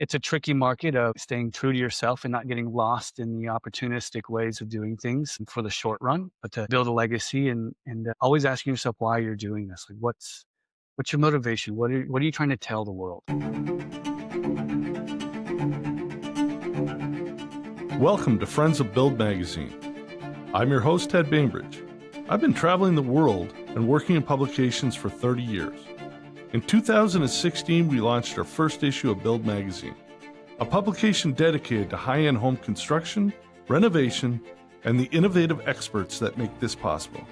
it's a tricky market of staying true to yourself and not getting lost in the opportunistic ways of doing things for the short run, but to build a legacy and always asking yourself why you're doing this. Like, what's your motivation? What are you trying to tell the world? Welcome to Friends of Build magazine. I'm your host, Ted Bainbridge. I've been traveling the world and working in publications for 30 years. In 2016, we launched our first issue of Build magazine, a publication dedicated to high-end home construction, renovation, and the innovative experts that make this possible.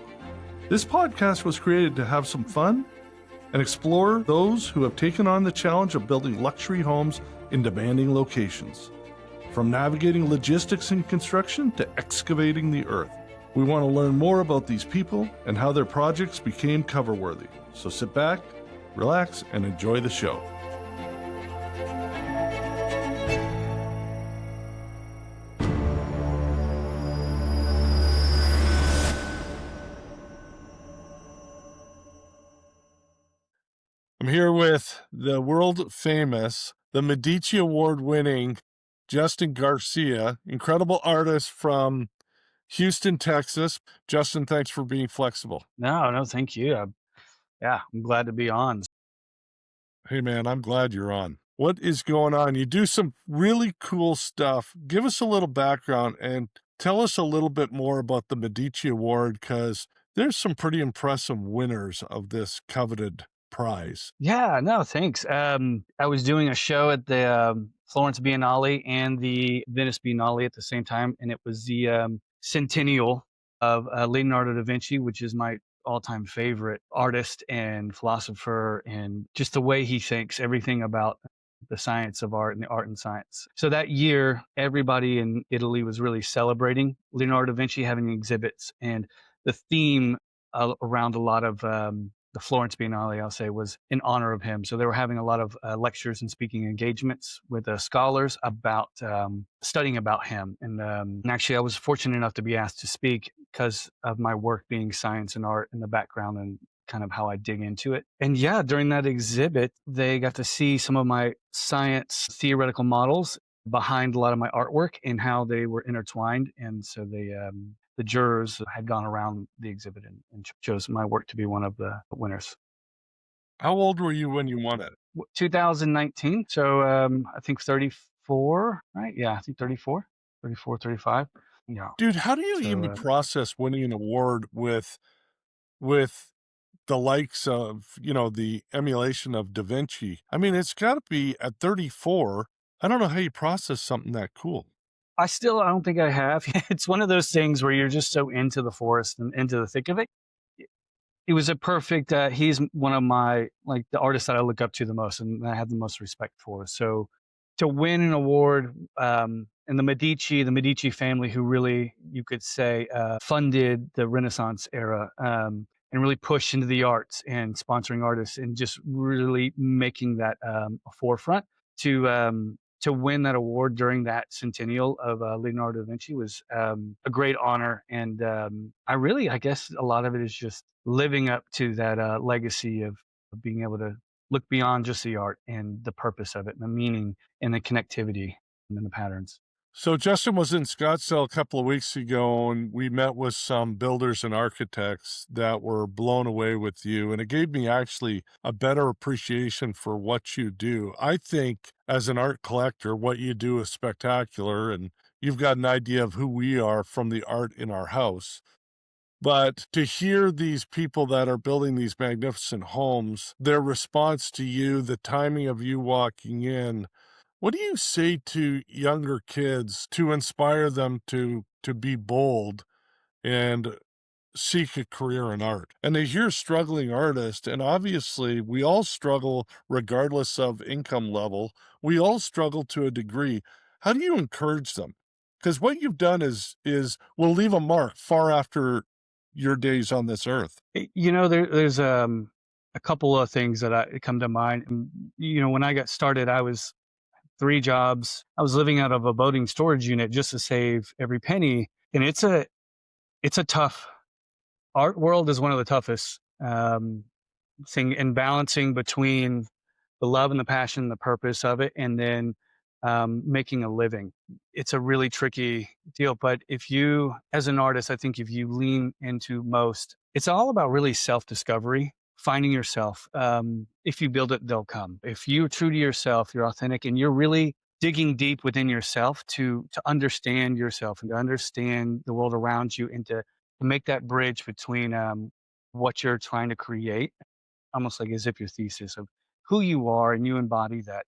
This podcast was created to have some fun and explore those who have taken on the challenge of building luxury homes in demanding locations. From navigating logistics in construction to excavating the earth, we want to learn more about these people and how their projects became cover-worthy. So sit back, relax, and enjoy the show. I'm here with the world famous, the Medici Award winning Justin Garcia, incredible artist from Houston, Texas. Justin, thanks for being flexible. No, thank you. I'm glad to be on. Hey man, I'm glad you're on. What is going on? You do some really cool stuff. Give us a little background and tell us a little bit more about the Medici Award, because there's some pretty impressive winners of this coveted prize. Yeah, no, thanks. I was doing a show at the Florence Biennale and the Venice Biennale at the same time, and it was the centennial of Leonardo da Vinci, which is my all-time favorite artist and philosopher, and just the way he thinks everything about the science of art and the art and science. So that year, everybody in Italy was really celebrating Leonardo da Vinci, having exhibits, and the theme around a lot of the Florence Biennale, I'll say, was in honor of him. So they were having a lot of lectures and speaking engagements with scholars about studying about him. And actually, I was fortunate enough to be asked to speak because of my work being science and art in the background and kind of how I dig into it. And yeah, during that exhibit, they got to see some of my science theoretical models behind a lot of my artwork and how they were intertwined. And so the jurors had gone around the exhibit and chose my work to be one of the winners. How old were you when you won it? 2019. So I think 34, right? Yeah, I think 34, 35. Yeah. Dude, how do you even process winning an award with the likes of, the emulation of Da Vinci? I mean, it's got to be at 34. I don't know how you process something that cool. I don't think I have. It's one of those things where you're just so into the forest and into the thick of it. It was a perfect, he's one of my, like, the artists that I look up to the most and I have the most respect for. So to win an award, and the Medici family, who really, you could say, funded the Renaissance era, and really pushed into the arts and sponsoring artists and just really making that a forefront to win that award during that centennial of Leonardo da Vinci was a great honor. And I guess a lot of it is just living up to that legacy of being able to look beyond just the art and the purpose of it and the meaning and the connectivity and the patterns. So Justin was in Scottsdale a couple of weeks ago, and we met with some builders and architects that were blown away with you. And it gave me actually a better appreciation for what you do. I think as an art collector, what you do is spectacular, and you've got an idea of who we are from the art in our house. But to hear these people that are building these magnificent homes, their response to you, the timing of you walking in, what do you say to younger kids to inspire them to be bold and seek a career in art? And they hear struggling artist, and obviously we all struggle regardless of income level. We all struggle to a degree. How do you encourage them? Because what you've done is will leave a mark far after your days on this earth. There's a couple of things that come to mind. And, when I got started, I was 3 jobs. I was living out of a boating storage unit just to save every penny. And it's a tough, art world is one of the toughest thing in balancing between the love and the passion, and the purpose of it, and then making a living. It's a really tricky deal. But if you, as an artist, I think if you lean into most, it's all about really self discovery, finding yourself. If you build it, they'll come. If you're true to yourself, you're authentic, and you're really digging deep within yourself to understand yourself and to understand the world around you and to make that bridge between what you're trying to create, almost like as if your thesis of who you are and you embody that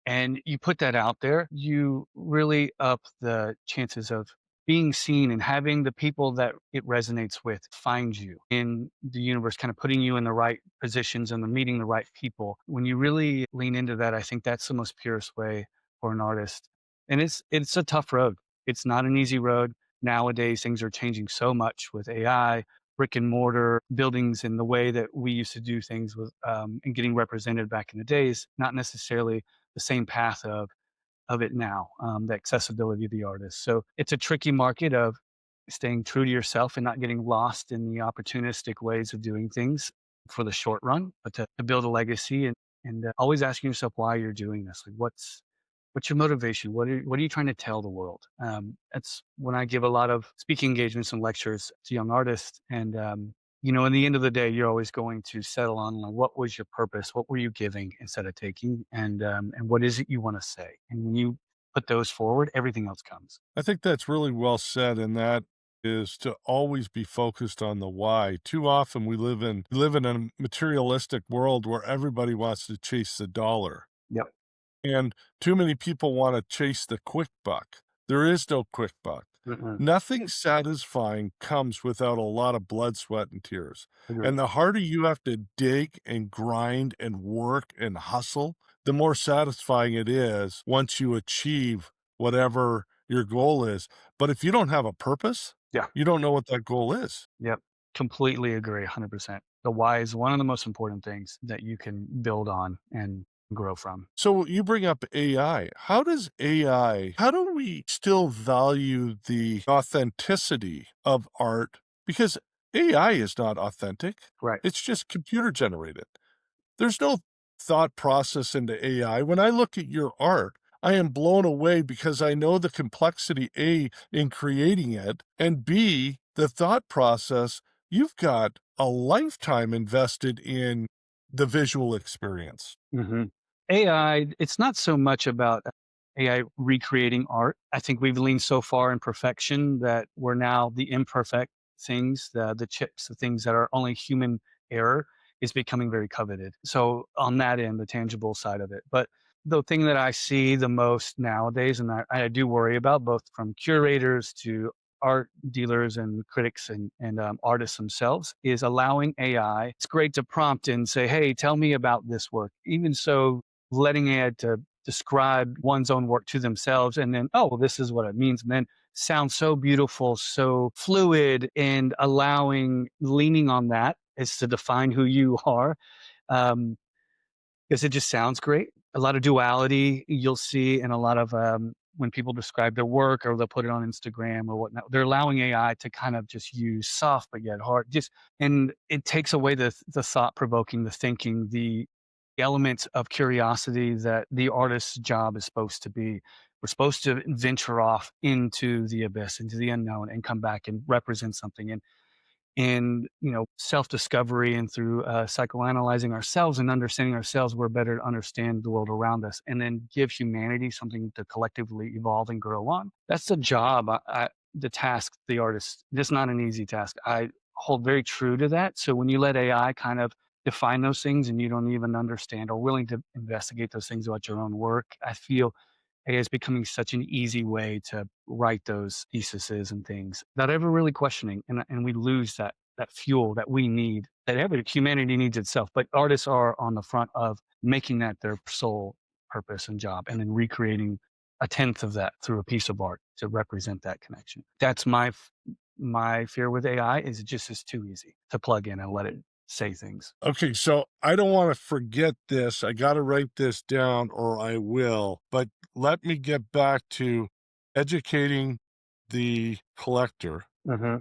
and you put that out there, you really up the chances of being seen and having the people that it resonates with find you in the universe, kind of putting you in the right positions and the meeting the right people. When you really lean into that, I think that's the most purest way for an artist. And it's a tough road. It's not an easy road. Nowadays, things are changing so much with AI, brick and mortar buildings, and the way that we used to do things with and getting represented back in the days, not necessarily the same path of it now, the accessibility of the artist. So it's a tricky market of staying true to yourself and not getting lost in the opportunistic ways of doing things for the short run, but to build a legacy and always asking yourself why you're doing this. Like what's your motivation? What are you trying to tell the world? That's when I give a lot of speaking engagements and lectures to young artists. And in the end of the day, you're always going to settle on like, what was your purpose? What were you giving instead of taking? And what is it you want to say? And when you put those forward, everything else comes. I think that's really well said, and that is to always be focused on the why. Too often we live in a materialistic world where everybody wants to chase the dollar. Yep. And too many people wanna chase the quick buck. There is no quick buck. Mm-mm. Nothing satisfying comes without a lot of blood, sweat, and tears. Agree. And the harder you have to dig and grind and work and hustle, the more satisfying it is once you achieve whatever your goal is. But if you don't have a purpose, Yeah. you don't know what that goal is. Yep. Completely agree. 100%. The why is one of the most important things that you can build on and grow from. So you bring up AI. How do we still value the authenticity of art? Because AI is not authentic. Right. It's just computer generated. There's no thought process into AI. When I look at your art, I am blown away because I know the complexity, A, in creating it, and B, the thought process. You've got a lifetime invested in the visual experience. hmm AI, it's not so much about AI recreating art. I think we've leaned so far in perfection that we're now the imperfect things, the chips, the things that are only human error is becoming very coveted. So on that end, the tangible side of it. But the thing that I see the most nowadays, and I do worry about both from curators to art dealers and critics and artists themselves, is allowing AI. It's great to prompt and say, "Hey, tell me about this work." Even so, letting it to describe one's own work to themselves and then, oh, well, this is what it means. And then sounds so beautiful, so fluid, and allowing, leaning on that is to define who you are. Um, because it just sounds great. A lot of duality you'll see in a lot of when people describe their work or they'll put it on Instagram or whatnot. They're allowing AI to kind of just use soft but yet hard. Just and it takes away the thought provoking, the thinking, the elements of curiosity that the artist's job is supposed to be. We're supposed to venture off into the abyss, into the unknown, and come back and represent something. And self-discovery and through psychoanalyzing ourselves and understanding ourselves, we're better to understand the world around us and then give humanity something to collectively evolve and grow on. That's the job. The task, the artist. It's not an easy task. I hold very true to that. So when you let AI kind of define those things and you don't even understand or willing to investigate those things about your own work, I feel AI is becoming such an easy way to write those theses and things without ever really questioning, and we lose that fuel that we need, that every humanity needs itself. But artists are on the front of making that their sole purpose and job, and then recreating a tenth of that through a piece of art to represent that connection. That's my fear with AI is it just is too easy to plug in and let it say things. Okay, so I don't wanna forget this. I gotta write this down or I will, but let me get back to educating the collector, hmm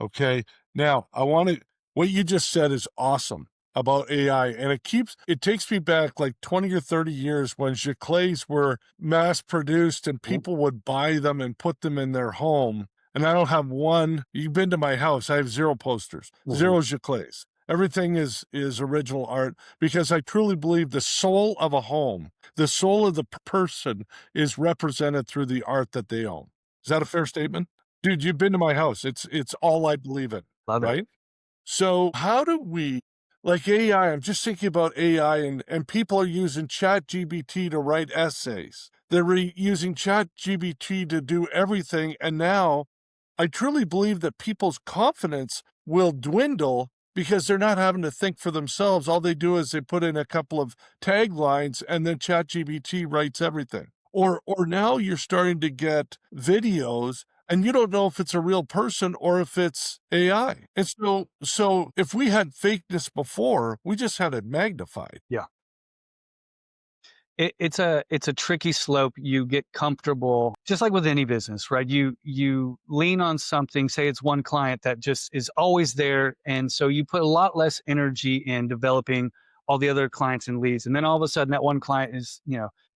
okay? Now, I wanna what you just said is awesome about AI, and it takes me back like 20 or 30 years when giclées were mass produced and Yep. people would buy them and put them in their home. And I don't have one. You've been to my house. I have zero posters, Mhm. zero giclées. Everything is original art because I truly believe the soul of a home, the soul of the person is represented through the art that they own. Is that a fair statement? Dude, you've been to my house. It's all I believe in, Love it. right? So how do we like AI, I'm just thinking about AI and people are using ChatGPT to write essays. They're using ChatGPT to do everything. And now I truly believe that people's confidence will dwindle because they're not having to think for themselves. All they do is they put in a couple of taglines and then ChatGPT writes everything. Or now you're starting to get videos and you don't know if it's a real person or if it's AI. And so if we had fakeness before, we just had it magnified. Yeah. It's a tricky slope. You get comfortable, just like with any business, right? You lean on something, say it's one client that just is always there, and so you put a lot less energy in developing all the other clients and leads, and then all of a sudden that one client is,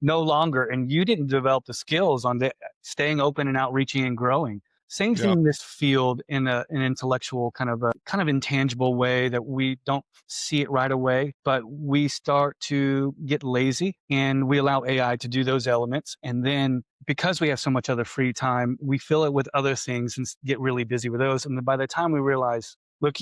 no longer, and you didn't develop the skills on staying open and outreaching and growing. Same thing Yeah. in this field, in an intellectual kind of intangible way that we don't see it right away, but we start to get lazy and we allow AI to do those elements. And then because we have so much other free time, we fill it with other things and get really busy with those. And then by the time we realize, look,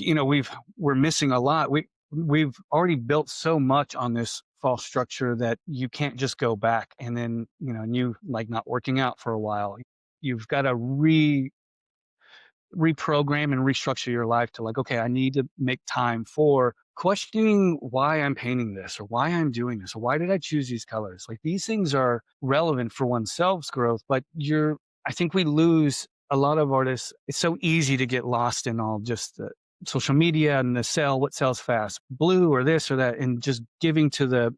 we're missing a lot. We've already built so much on this false structure that you can't just go back and then, and you like not working out for a while. You've got to reprogram and restructure your life to like, okay, I need to make time for questioning why I'm painting this or why I'm doing this or why did I choose these colors? Like these things are relevant for oneself's growth, but I think we lose a lot of artists. It's so easy to get lost in all just the social media and what sells fast, blue or this or that, and just giving to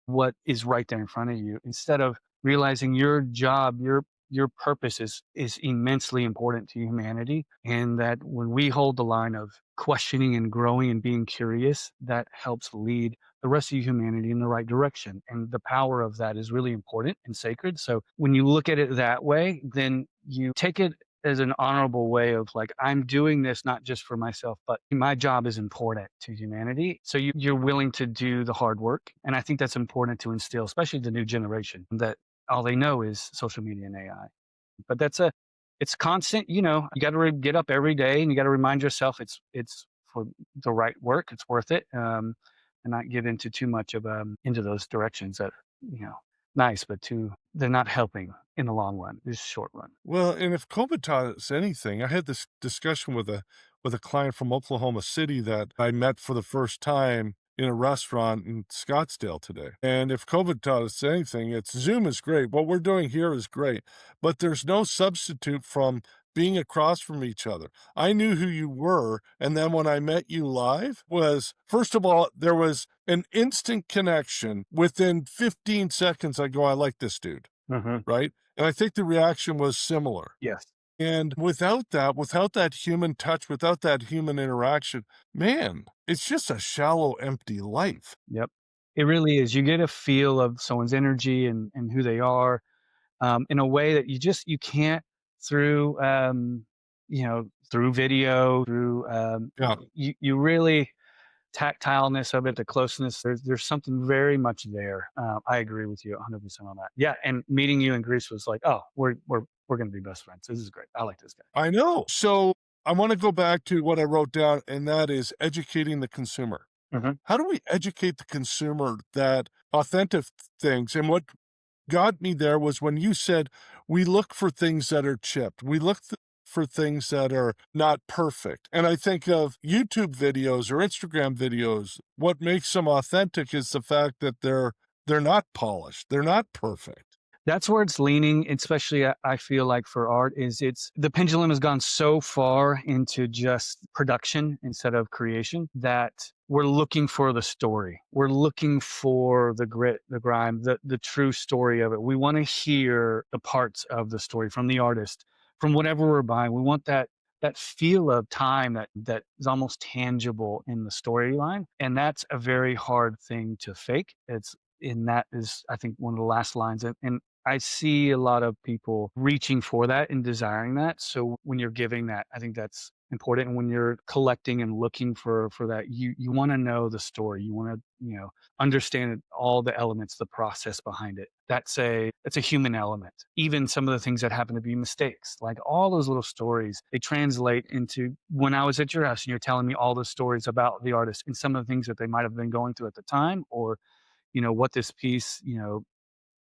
what is right there in front of you instead of realizing your job, your purpose is immensely important to humanity, and that when we hold the line of questioning and growing and being curious, that helps lead the rest of humanity in the right direction, and the power of that is really important and sacred. So when you look at it that way, then you take it as an honorable way of like, I'm doing this not just for myself, but my job is important to humanity. So you're willing to do the hard work, and I think that's important to instill, especially the new generation, that all they know is social media and AI. But it's constant, you got to get up every day and you got to remind yourself it's for the right work. It's worth it. And not get into too much of, into those directions that, nice, but they're not helping in the long run, just short run. Well, and if COVID taught us anything, I had this discussion with a client from Oklahoma City that I met for the first time in a restaurant in Scottsdale today. And if COVID taught us anything, it's Zoom is great. What we're doing here is great, but there's no substitute from being across from each other. I knew who you were, and then when I met you live was first of all, there was an instant connection. Within 15 seconds, I go, I like this dude, Hmm. right? And I think the reaction was similar. Yes. And without that human touch, without that human interaction, man, it's just a shallow, empty life. Yep. It really is. You get a feel of someone's energy and who they are, in a way that you can't through, through video, through, Yeah, you really tactileness of it, the closeness. There's something very much there. I agree with you 100% on that. Yeah, and meeting you in Greece was like, oh, we're gonna be best friends. This is great. I like this guy. I know. So I want to go back to what I wrote down, and that is educating the consumer. Hmm. How do we educate the consumer that authentic things? And what got me there was when you said we look for things that are chipped. We look for things that are not perfect. And I think of YouTube videos or Instagram videos. What makes them authentic is the fact that they're not polished. They're not perfect. That's where it's leaning, especially I feel like for art, is it's the pendulum has gone so far into just production instead of creation that we're looking for the story. We're looking for the grit, the grime, the true story of it. We want to hear the parts of the story from the artist, from whatever we're buying. We want that feel of time that is almost tangible in the storyline, and that's a very hard thing to fake. It's and that is, I think, one of the last lines, and I see a lot of people reaching for that and desiring that. So when you're giving that, I think that's important. And when you're collecting and looking for that, you want to know the story. You want to, understand all the elements, the process behind it. That's a human element. Even some of the things that happen to be mistakes, like all those little stories, they translate into when I was at your house and you're telling me all the stories about the artist and some of the things that they might have been going through at the time, or what this piece,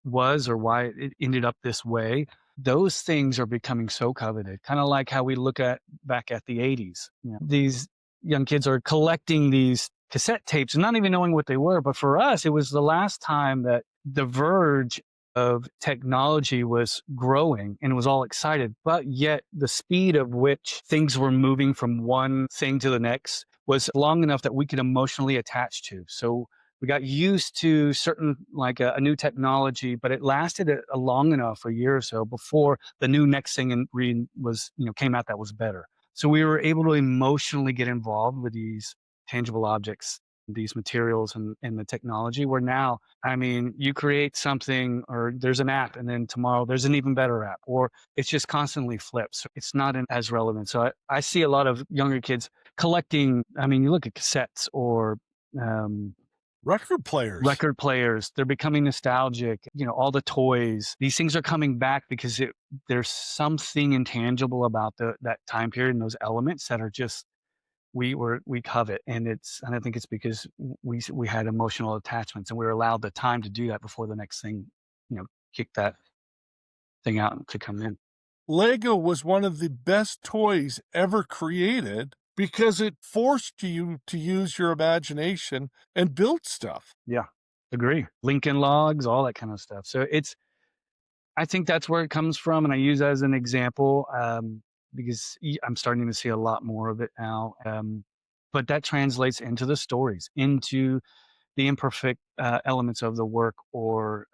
was or why it ended up this way. Those things are becoming so coveted, kind of like how we look at back at the 80s. These young kids are collecting these cassette tapes and not even knowing what they were. But for us, it was the last time that the verge of technology was growing and was all excited, but yet the speed of which things were moving from one thing to the next was long enough that we could emotionally attach to. So we got used to certain like a new technology, but it lasted a long enough, a year or so, before the new next thing and was came out that was better. So we were able to emotionally get involved with these tangible objects, these materials, and the technology. Where now, I mean, you create something, or there's an app, and then tomorrow there's an even better app, or it's just constantly flips. It's not as relevant. So I see a lot of younger kids collecting. I mean, you look at cassettes or um, Record players. record players. They're becoming nostalgic. All the toys, these things are coming back because there's something intangible about that time period and those elements that are just we covet. And I think it's because we had emotional attachments and we were allowed the time to do that before the next thing, kick that thing out to come in. Lego was one of the best toys ever created because it forced you to use your imagination and build stuff. Yeah, agree. Lincoln Logs, all that kind of stuff. So I think that's where it comes from, and I use that as an example, because I'm starting to see a lot more of it now. But that translates into the stories, into the imperfect elements of the work, or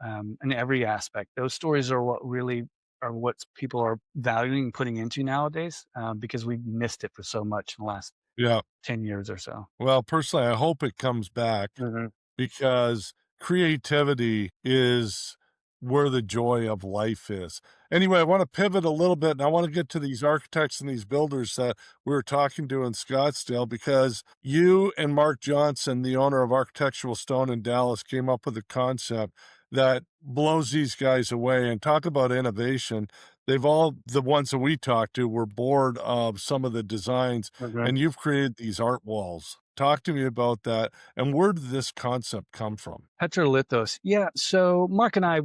in every aspect. Those stories are what really are what people are valuing and putting into nowadays, because we've missed it for so much in the last Yeah. 10 years or so. Well, personally, I hope it comes back Mhm. because creativity is where the joy of life is. Anyway, I want to pivot a little bit and I want to get to these architects and these builders that we were talking to in Scottsdale because you and Mark Johnson, the owner of Architectural Stone in Dallas, came up with a concept that blows these guys away. And talk about innovation. They've all, the ones that we talked to, were bored of some of the designs, Okay. and you've created these art walls. Talk to me about that, and where did this concept come from? Petrolithos. Yeah. So Mark and I,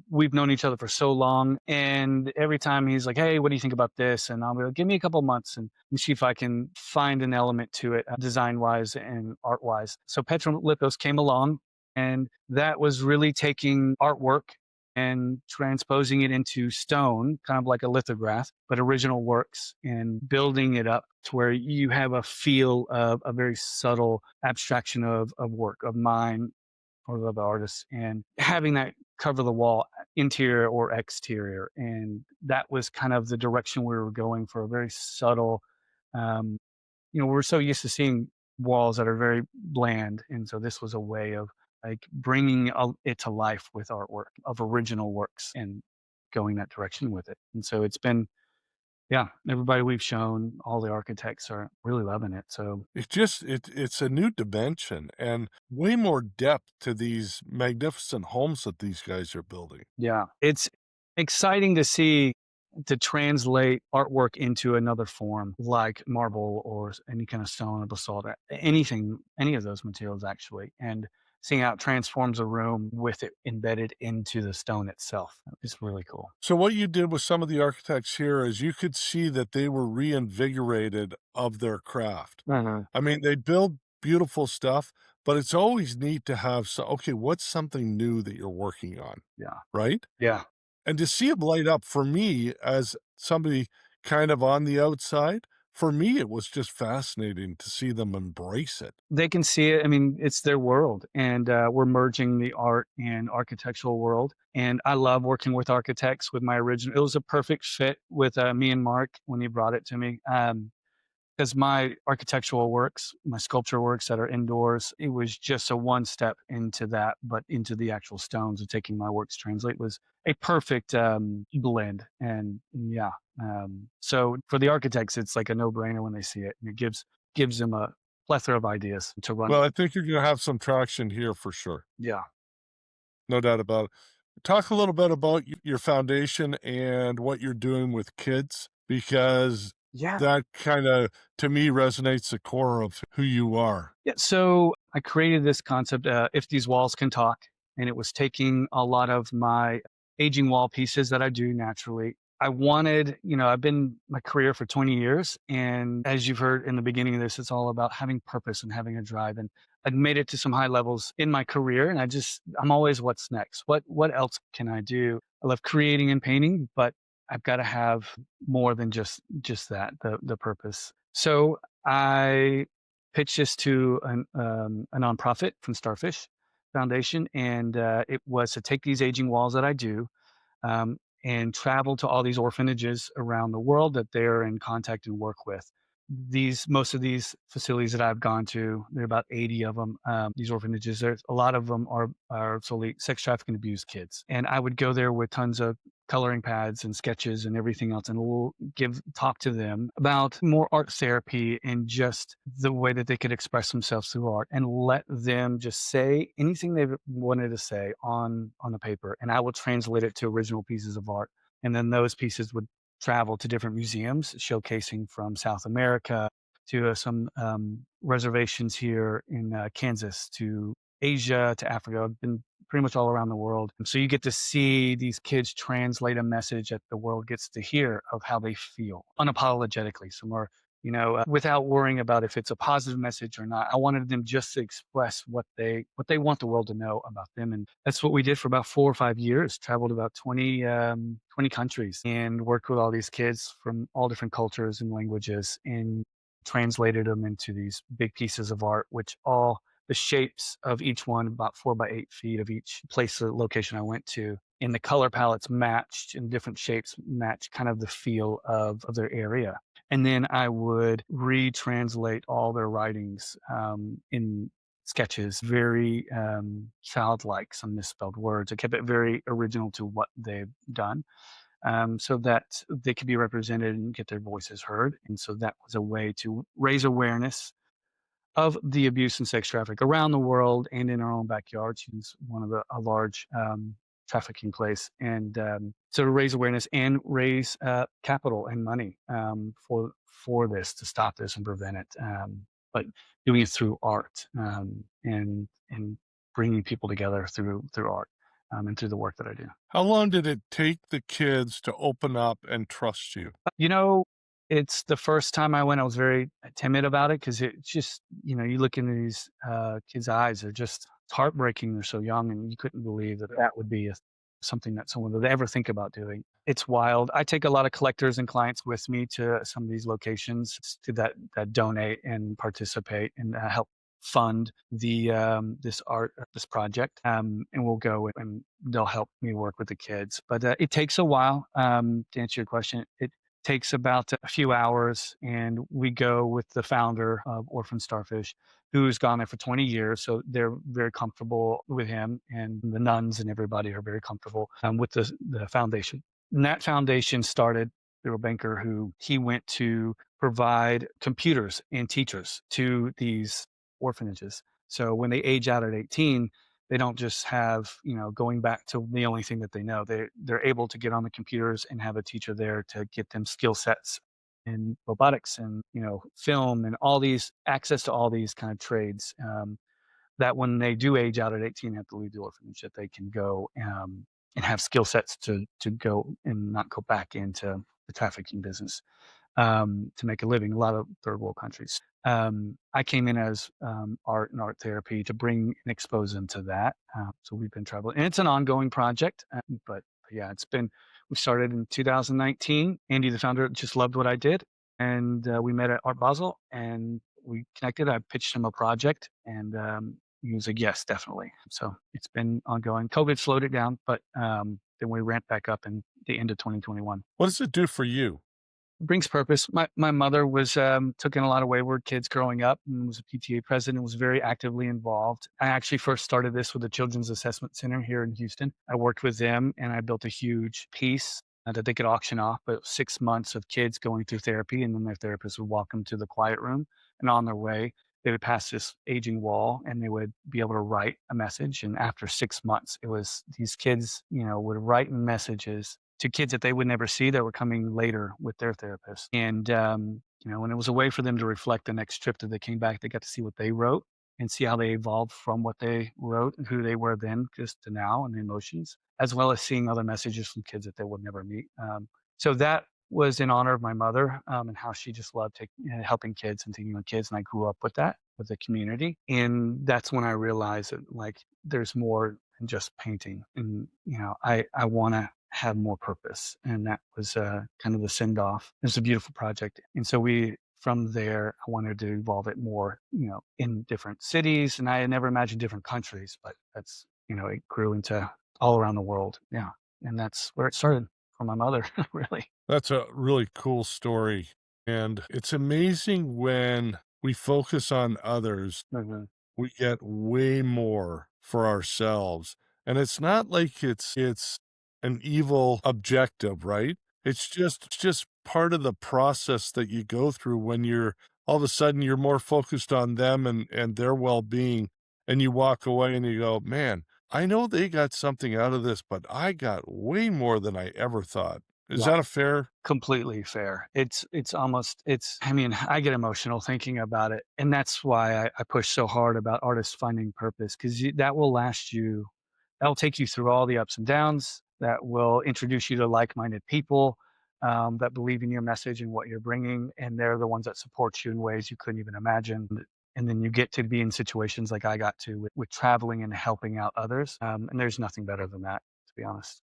we've known each other for so long. And every time he's like, "Hey, what do you think about this?" And I'll be like, "Give me a couple months and see if I can find an element to it, design wise and art wise." So Petrolithos came along, and that was really taking artwork and transposing it into stone, kind of like a lithograph, but original works, and building it up to where you have a feel of a very subtle abstraction of work, of mind, or of the artist, and having that cover the wall, interior or exterior. And that was kind of the direction we were going for, a very subtle. Um, we're so used to seeing walls that are very bland, and so this was a way of like bringing it to life with artwork of original works and going that direction with it. And so it's been, yeah, everybody we've shown, all the architects are really loving it. So It's a new dimension and way more depth to these magnificent homes that these guys are building. yeah, it's exciting to see, to translate artwork into another form like marble or any kind of stone or basalt, anything, any of those materials actually, and seeing how it transforms a room with it embedded into the stone itself is really cool. So what you did with some of the architects here is you could see that they were reinvigorated of their craft. Mhm. I mean, they build beautiful stuff, but it's always neat to have okay, what's something new that you're working on, Yeah. right? Yeah. And to see it light up for me as somebody kind of on the outside for me, it was just fascinating to see them embrace it. They can see it. I mean, it's their world, and we're merging the art and architectural world. And I love working with architects. With my original, it was a perfect fit with me and Mark when he brought it to me. Because my architectural works, my sculpture works that are indoors, it was just a one step into that, but into the actual stones of taking my works translate was a perfect blend. And yeah, so for the architects, it's like a no brainer when they see it, and it gives them a plethora of ideas to run Well, with. I think you're gonna have some traction here for sure. Yeah, No doubt about it. Talk a little bit about your foundation and what you're doing with kids, because yeah. that kinda, to me, resonates the core of who you are. Yeah, so I created this concept, if these walls can talk, and it was taking a lot of my aging wall pieces that I do naturally. I wanted, I've been my career for 20 years, and as you've heard in the beginning of this, it's all about having purpose and having a drive. And I'd made it to some high levels in my career, and I'm always what's next. What else can I do? I love creating and painting, but I've got to have more than just that, the purpose. So I pitched this to a nonprofit from Starfish Foundation, and it was to take these aging walls that I do and travel to all these orphanages around the world that they're in contact and work with. Most of these facilities that I've gone to, there are about 80 of them. These orphanages, there's a lot of them are solely sex trafficking abused kids, and I would go there with tons of coloring pads and sketches and everything else, and we'll talk to them about more art therapy and just the way that they could express themselves through art, and let them just say anything they wanted to say on the paper, and I will translate it to original pieces of art, and then those pieces would travel to different museums showcasing from South America to some reservations here in Kansas, to Asia, to Africa. I've been pretty much all around the world. And so you get to see these kids translate a message that the world gets to hear of how they feel unapologetically. Some are, without worrying about if it's a positive message or not. I wanted them just to express what they want the world to know about them. And that's what we did for about 4 or 5 years, traveled about 20 countries and worked with all these kids from all different cultures and languages, and translated them into these big pieces of art, which all the shapes of each one, about 4 by 8 feet of each place or location I went to, and the color palettes matched, and different shapes matched kind of the feel of their area. And then I would retranslate all their writings in sketches, very childlike, some misspelled words. I kept it very original to what they've done, so that they could be represented and get their voices heard. And so that was a way to raise awareness of the abuse and sex traffic around the world and in our own backyard. She's one of a large trafficking place, and so to raise awareness and raise capital and money for this, to stop this and prevent it. But doing it through art, and bringing people together through art, and through the work that I do. How long did it take the kids to open up and trust you? You know, it's the first time I went, I was very timid about it, because it's just, you look into these kids' eyes, they're just, it's heartbreaking. They're so young, and you couldn't believe that that would be something that someone would ever think about doing. It's wild. I take a lot of collectors and clients with me to some of these locations to that donate and participate and help fund this art, this project, and we'll go and they'll help me work with the kids. But it takes a while. To answer your question, it takes about a few hours, and we go with the founder of Orphan Starfish, who's gone there for 20 years. So they're very comfortable with him, and the nuns and everybody are very comfortable with the foundation. And that foundation started through a banker who he went to provide computers and teachers to these orphanages. So when they age out at 18, they don't just have, going back to the only thing that they know. They're able to get on the computers and have a teacher there to get them skill sets in robotics and, film, and all these access to all these kind of trades, that when they do age out at 18, have to leave the orphanage, that they can go and have skill sets to go and not go back into the trafficking business, to make a living. A lot of third world countries. I came in as art and art therapy to bring and expose them to that. So we've been traveling, and it's an ongoing project. But yeah, we started in 2019. Andy, the founder, just loved what I did, and we met at Art Basel, and we connected. I pitched him a project, and he was like, "Yes, definitely." So it's been ongoing. COVID slowed it down, but then we ramped back up in the end of 2021. What does it do for you? Brings purpose. My mother was took in a lot of wayward kids growing up, and was a PTA president. Was very actively involved. I actually first started this with the Children's Assessment Center here in Houston. I worked with them, and I built a huge piece that they could auction off. But it was 6 months of kids going through therapy, and then their therapist would walk them to the quiet room, and on their way, they would pass this aging wall, and they would be able to write a message. And after 6 months, it was these kids, would write messages to kids that they would never see that were coming later with their therapist. And, and it was a way for them to reflect the next trip that they came back. They got to see what they wrote and see how they evolved from what they wrote and who they were then just to now and the emotions, as well as seeing other messages from kids that they would never meet. So that was in honor of my mother and how she just loved helping kids and taking on kids. And I grew up with that, with the community. And that's when I realized that like there's more than just painting. And, I want to have more purpose. And that was kind of the send off. It's a beautiful project. And so from there, I wanted to evolve it more, in different cities. And I had never imagined different countries, but it grew into all around the world. Yeah. And that's where it started from my mother, really. That's a really cool story. And it's amazing when we focus on others, Mhm. we get way more for ourselves. And it's not like it's an evil objective, right? It's just part of the process that you go through when you're all of a sudden you're more focused on them and their well-being, and you walk away and you go, "Man, I know they got something out of this, but I got way more than I ever thought." Is Yeah. that a fair? Completely fair. I mean, I get emotional thinking about it. And that's why I push so hard about artists finding purpose because that will take you through all the ups and downs, that will introduce you to like minded people that believe in your message and what you're bringing. And they're the ones that support you in ways you couldn't even imagine. And then you get to be in situations like I got to with traveling and helping out others. And there's nothing better than that, to be honest.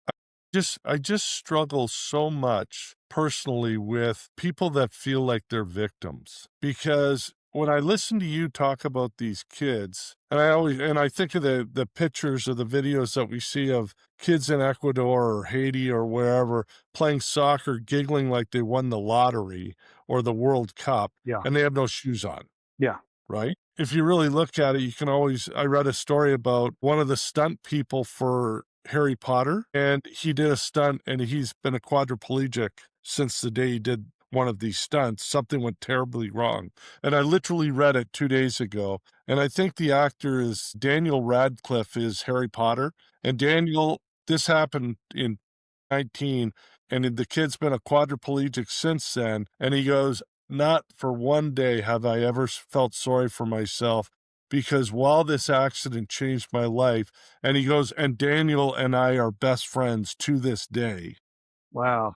I just struggle so much personally with people that feel like they're victims because when I listen to you talk about these kids, and I think of the pictures or the videos that we see of kids in Ecuador or Haiti or wherever playing soccer, giggling like they won the lottery or the World Cup, Yeah. and they have no shoes on. Yeah. Right? If you really look at it, you can always I read a story about one of the stunt people for Harry Potter, and he did a stunt, and he's been a quadriplegic since the day he did one of these stunts. Something went terribly wrong, and I literally read it 2 days ago, and I think the actor is Daniel Radcliffe is Harry Potter, and Daniel this happened in 19, and the kid's been a quadriplegic since then, and he goes, "Not for one day have I ever felt sorry for myself because while this accident changed my life," and he goes, "And Daniel and I are best friends to this day." Wow.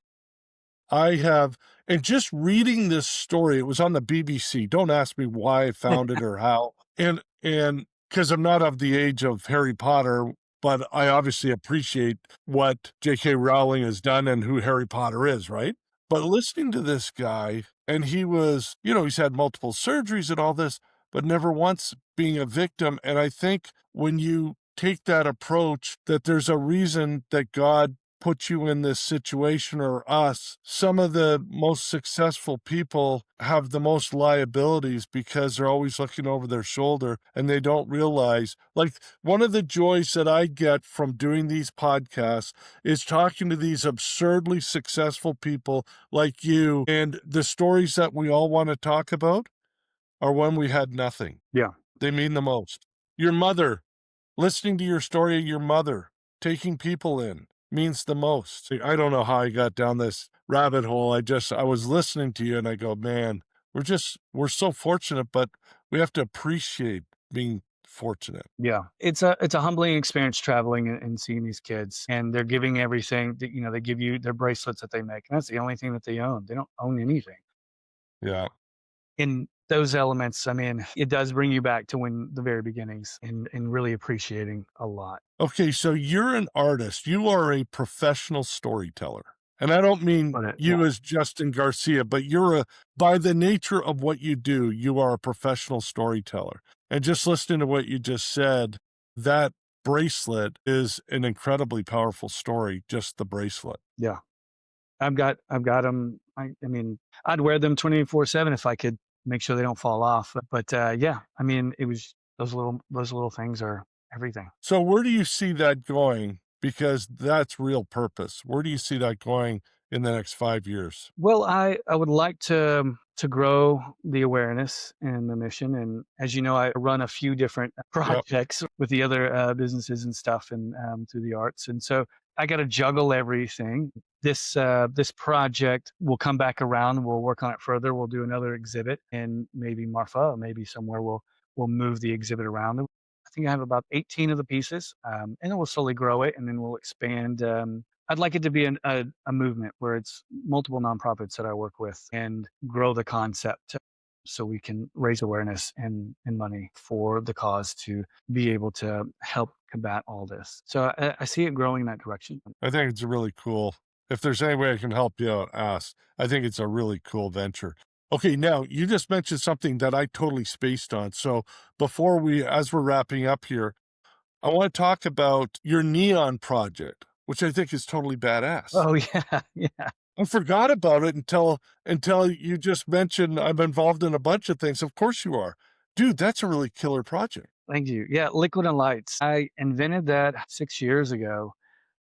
I have and just reading this story, it was on the BBC. Don't ask me why I found it or how. And because 'cause I'm not of the age of Harry Potter, but I obviously appreciate what J.K. Rowling has done and who Harry Potter is, right? But listening to this guy, and he was, he's had multiple surgeries and all this, but never once being a victim. And I think when you take that approach, that there's a reason that God put you in this situation or us. Some of the most successful people have the most liabilities because they're always looking over their shoulder and they don't realize. Like one of the joys that I get from doing these podcasts is talking to these absurdly successful people like you, and the stories that we all want to talk about are when we had nothing. Yeah. They mean the most. Your mother, listening to your story of your mother, taking people in means the most. See, I don't know how I got down this rabbit hole. I was listening to you and I go, man, we're so fortunate, but we have to appreciate being fortunate. Yeah. It's a humbling experience traveling and seeing these kids, and they're giving everything that, they give you their bracelets that they make, and that's the only thing that they own. They don't own anything. Yeah. In those elements, I mean, it does bring you back to when the very beginnings and really appreciating a lot. Okay. So you're an artist. You are a professional storyteller. And I don't mean But yeah. you as Justin Garcia, but by the nature of what you do, you are a professional storyteller. And just listening to what you just said, that bracelet is an incredibly powerful story, just the bracelet. Yeah. I've got them. I mean, I'd wear them 24/7 if I could make sure they don't fall off. But yeah, I mean, it was those little things are everything. So where do you see that going? Because that's real purpose. Where do you see that going in the next 5 years? Well, I would like to grow the awareness and the mission. And as you know, I run a few different Yep. projects with the other businesses and stuff, and through the arts. And so I got to juggle everything. This project will come back around. We'll work on it further. We'll do another exhibit in maybe Marfa, or maybe somewhere. We'll move the exhibit around. I think I have about 18 of the pieces, and then we'll slowly grow it, and then we'll expand. I'd like it to be a movement where it's multiple nonprofits that I work with and grow the concept so we can raise awareness and money for the cause to be able to help combat all this. So I see it growing in that direction. I think it's really cool. If there's any way I can help you out, ask. I think it's a really cool venture. Okay, now you just mentioned something that I totally spaced on. So as we're wrapping up here, I want to talk about your neon project, which I think is totally badass. Oh yeah, yeah. I forgot about it until you just mentioned I'm involved in a bunch of things. Of course you are. Dude, that's a really killer project. Thank you. Yeah, liquid and lights. I invented that 6 years ago.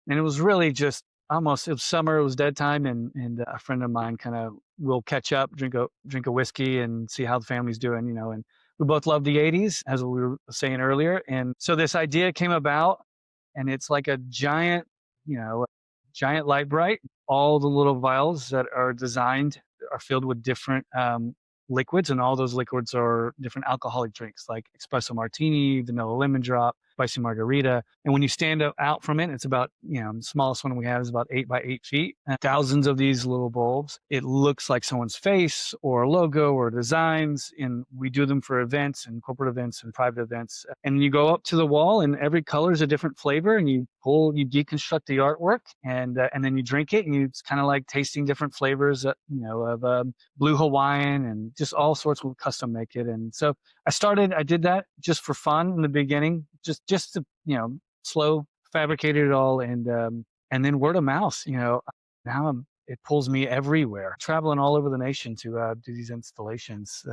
And it was really just almost it was summer, it was dead time, and a friend of mine kinda will catch up, drink a whiskey, and see how the family's doing, and we both love the '80s, as we were saying earlier, and so this idea came about, and it's like a giant light bright. All the little vials that are designed are filled with different, liquids, and all those liquids are different alcoholic drinks, like espresso martini, vanilla lemon drop, spicy margarita. And when you stand out from it, it's about, the smallest one we have is about 8 by 8 feet. Thousands of these little bulbs. It looks like someone's face or a logo or designs. And we do them for events and corporate events and private events. And you go up to the wall, and every color is a different flavor. And you deconstruct the artwork, and then you drink it, and it's kind of like tasting different flavors, of blue Hawaiian and just all sorts. Will custom make it. And so I did that just for fun in the beginning, just to, slow fabricated it all. And then word of mouth, now it pulls me everywhere, traveling all over the nation to do these installations,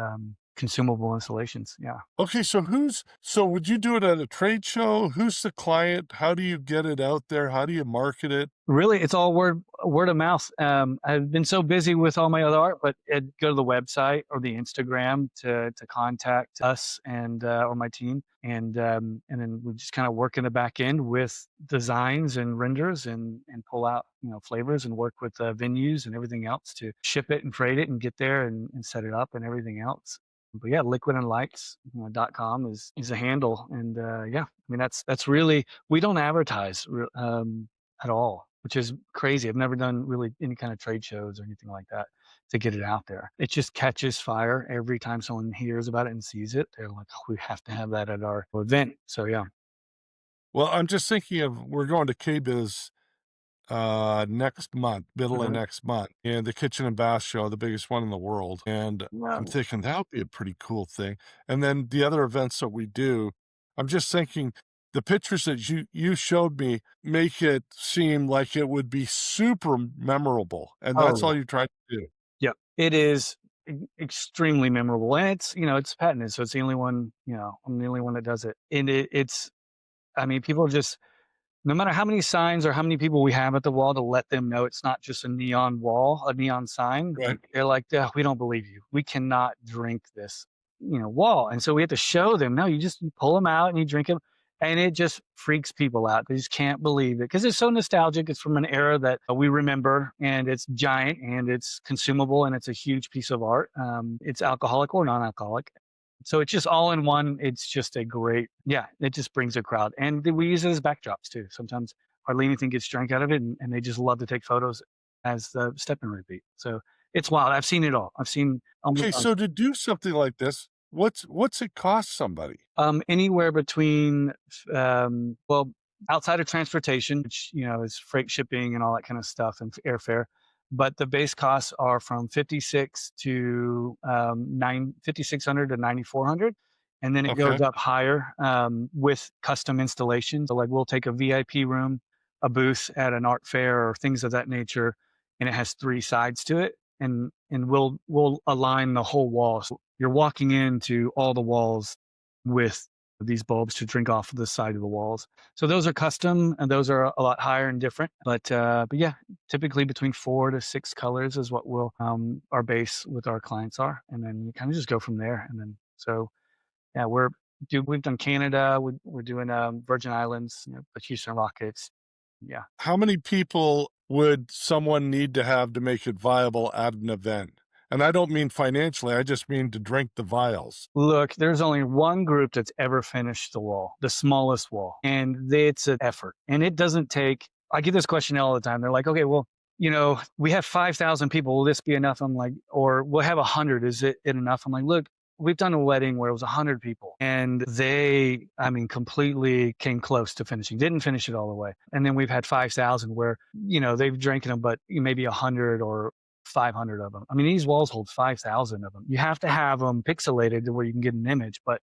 consumable installations. Yeah. Okay, so would you do it at a trade show? Who's the client? How do you get it out there? How do you market it? Really, it's all word of mouth. I've been so busy with all my other art, but go to the website or the Instagram to contact us and or my team, and then we just kind of work in the back end with designs and renders and pull out flavors and work with venues and everything else to ship it and freight it and get there and set it up and everything else. But yeah, liquidandlights.com is a handle, and yeah, I mean that's really we don't advertise at all, which is crazy. I've never done really any kind of trade shows or anything like that to get it out there. It just catches fire every time someone hears about it and sees it. They're like, oh, we have to have that at our event. So yeah. Well, I'm just thinking of we're going to KBIS next month, middle of Mhm. next month, and the Kitchen and Bath Show, the biggest one in the world. And I'm Wow. thinking that would be a pretty cool thing. And then the other events that we do, I'm just thinking the pictures that you showed me make it seem like it would be super memorable. And Oh that's yeah. all you tried to do. Yeah. It is extremely memorable, and it's patented, so it's the only one. I'm the only one that does it, and it's. I mean, people just no matter how many signs or how many people we have at the wall to let them know it's not just a neon wall, a neon sign, Right. they're like, "Ugh, we don't believe you. We cannot drink this, wall." And so we have to show them, no, you pull them out and you drink them. And it just freaks people out. They just can't believe it because it's so nostalgic. It's from an era that we remember, and it's giant and it's consumable and it's a huge piece of art. It's alcoholic or non-alcoholic. So it's just all in one. It's just a great, yeah, it just brings a crowd. And we use it as backdrops too. Sometimes hardly anything gets drank out of it, and they just love to take photos as the step and repeat. So it's wild. I've seen it all. I've seen almost Okay, so to do something like this, what's it cost somebody? anywhere between, well, outside of transportation, which, is freight shipping and all that kind of stuff and airfare. but the base costs are from 56 to 5,600 to 9,400. And then it Okay. goes up higher with custom installations. So like we'll take a VIP room, a booth at an art fair or things of that nature, and it has 3 sides to it. And we'll align the whole wall. So you're walking into all the walls with these bulbs to drink off of the side of the walls. So those are custom and those are a lot higher and different. But yeah, typically between 4 to 6 colors is what we'll our base with our clients are, and then you kind of just go from there. And then so yeah, we've done Canada, we're doing Virgin Islands, the Houston Rockets. Yeah. How many people would someone need to have to make it viable at an event? And I don't mean financially, I just mean to drink the vials. Look, there's only one group that's ever finished the wall, the smallest wall, and it's an effort. And it doesn't take. I get this question all the time. They're like, okay, well, we have 5,000 people. Will this be enough? I'm like, or we'll have 100. Is it enough? I'm like, look, we've done a wedding where it was 100 people, and they, completely came close to finishing. Didn't finish it all the way. And then we've had 5,000 where they've drank them, but maybe 100 or 500 of them. These walls hold 5,000 of them. You have to have them pixelated to where you can get an image, but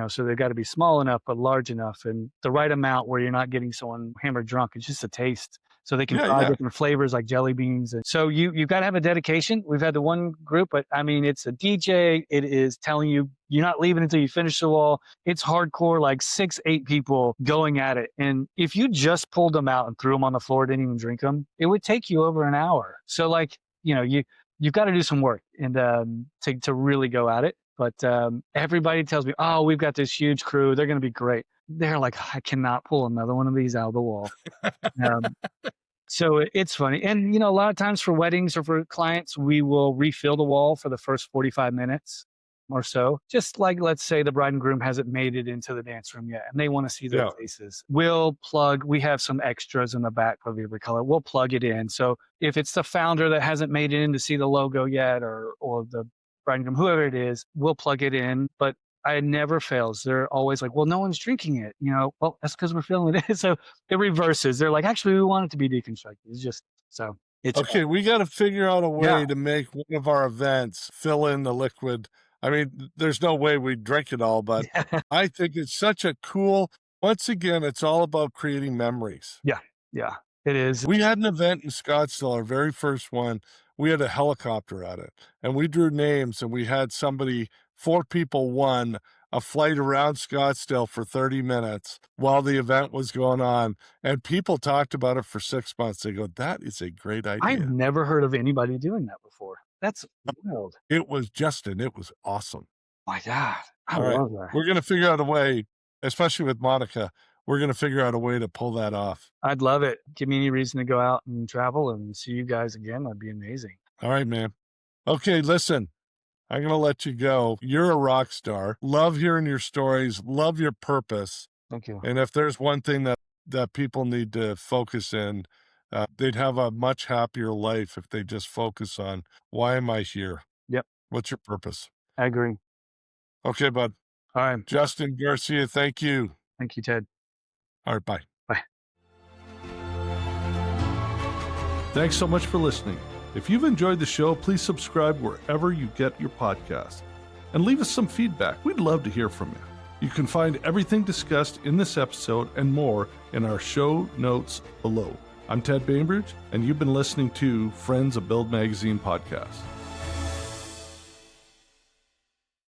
so they've got to be small enough, but large enough and the right amount where you're not getting someone hammered drunk. It's just a taste. So they can try different flavors like jelly beans. And so you've got to have a dedication. We've had the one group, but it's a DJ. It is telling you, you're not leaving until you finish the wall. It's hardcore, like 6, 8 people going at it. And if you just pulled them out and threw them on the floor, didn't even drink them, it would take you over an hour. So you've got to do some work and to really go at it. But everybody tells me, oh, we've got this huge crew. They're going to be great. They're like, I cannot pull another one of these out of the wall. So it's funny. And, a lot of times for weddings or for clients, we will refill the wall for the first 45 minutes or so. Just like, let's say the bride and groom hasn't made it into the dance room yet and they want to see their faces. We have some extras in the back of every color. We'll plug it in. So if it's the founder that hasn't made it in to see the logo yet or the bride and groom, whoever it is, we'll plug it in. But it never fails. They're always like, well, no one's drinking it. Well, that's because we're filling it in. So it reverses. They're like, actually, we want it to be deconstructed. It's just, so it's okay. We got to figure out a way to make one of our events fill in the liquid. There's no way we drink it all, but I think it's such a cool, once again, it's all about creating memories. Yeah. It is. We had an event in Scottsdale, our very first one. We had a helicopter at it and we drew names and we had 4 people won a flight around Scottsdale for 30 minutes while the event was going on. And people talked about it for 6 months. They go, that is a great idea. I've never heard of anybody doing that before. That's wild. It was Justin. It was awesome. My God. I love that. We're going to figure out a way, especially with Monica, we're going to figure out a way to pull that off. I'd love it. Give me any reason to go out and travel and see you guys again. That'd be amazing. All right, man. Okay, listen, I'm going to let you go. You're a rock star. Love hearing your stories. Love your purpose. Thank you. And if there's one thing that people need to focus in, they'd have a much happier life if they just focus on, why am I here? Yep. What's your purpose? I agree. Okay, bud. All right. Justin Garcia, thank you. Thank you, Ted. All right, bye. Bye. Thanks so much for listening. If you've enjoyed the show, please subscribe wherever you get your podcast and leave us some feedback. We'd love to hear from you. You can find everything discussed in this episode and more in our show notes below. I'm Ted Bainbridge, and you've been listening to Friends of Build Magazine podcast.